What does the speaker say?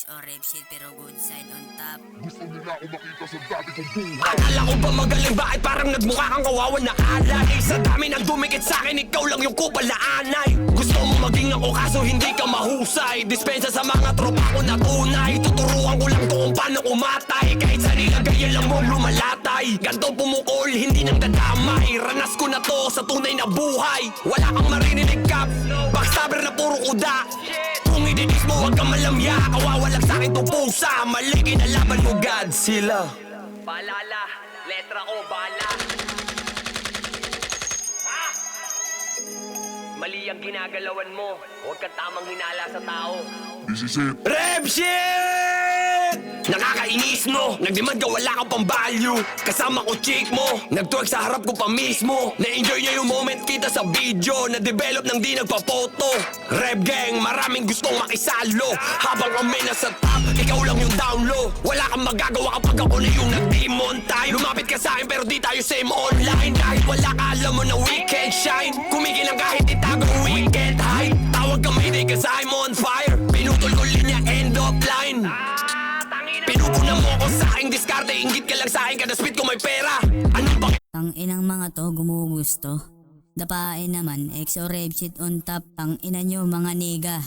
XO rap shit pero good side on top. Gusto nila ako makita sa dati kong buhay. Akala ko ba magaling, bakit parang nagmukha kang kawawan na alay? Sa dami ng dumikit sa'kin, ikaw lang yung kupal na anay. Gusto mo maging ako kaso hindi ka mahusay. Dispensa sa mga tropa ko na tunay. Tuturuan ko lang to kung paano kumatay. Kahit sa nilagay lang mo lumalatay. Ganto pumukol, hindi nang dadamay. Ranas ko na to sa tunay na buhay. Wala kang maririnig kap, backstabber na puro kuda. Kung idinis mo huwag kang malamya. Kawawalag sa'kin tong pusa. Mali kinalaban mo Godzilla. Paalala, letra O, bala. Mali ang ginagalawan mo. Huwag kang tamang hinala sa tao. This is it. Rap shit! Nakakainis mo, nagdemand ka wala kang pang value. Kasama ko chick mo, nagtwerk sa harap ko pa mismo. Na-enjoy niya yung moment kita sa video. Na-develop nang di nagpa-photo. Rap gang, maraming gustong makisalo. Habang kami nasa top, ikaw lang yung down low. Wala kang magagawa kapag ako na yung nag-demon time. Lumapit ka sa akin pero di tayo same online. Dahil wala ka alam mo na weekend shine. Kumikilang kahit itago weekend high. Tawag ka mayday kasi I'm on fire. Pinutol ko linya, end of line. Pinupuna mo ako sa aking diskarte. Ingit ka lang sa akin kada spit ko may pera. Anong paki... Tang inang mga to gumugusto. Dapain naman XO rap shit on top. Tang ina nyo mga niga.